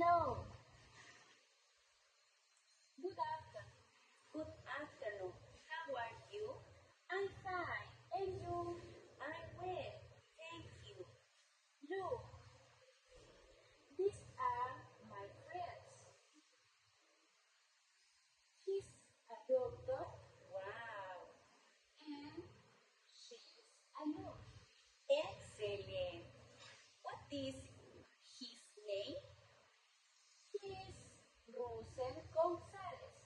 Hello. Good afternoon. Good afternoon. How are you? I'm fine. And you? I'm well. Thank you. Look, these are my friends. He's a doctor Wow. and she's a nurse. Excellent. What is his name? He's Russell Gonzalez.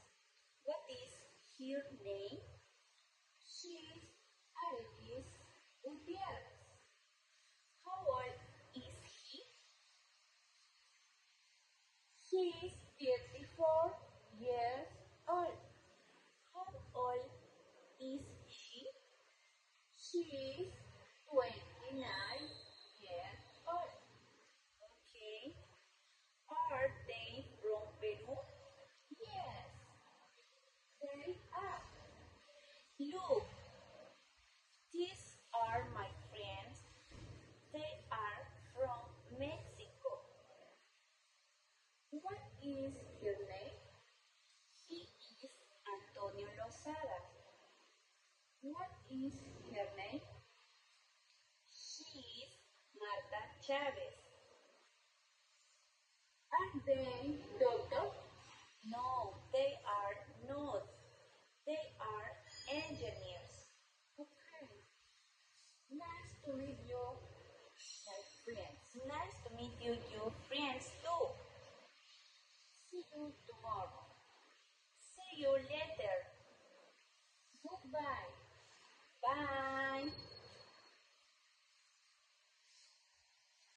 What is her name? She's Arelis Gutierrez. How old is he? He's 34 years old. How old is she? She's 29 years old. Okay. Are they from Peru? Yes, they are. Look, these are my friends. They are from Mexico. What is your name? He is Antonio Lozada. What is her name? She is Marta Chavez. Are they doctors? No, they are not. They are engineers. Okay. Nice to meet you, my friends. Nice to meet you, your friends too. See you tomorrow. See you later. Goodbye. Bye.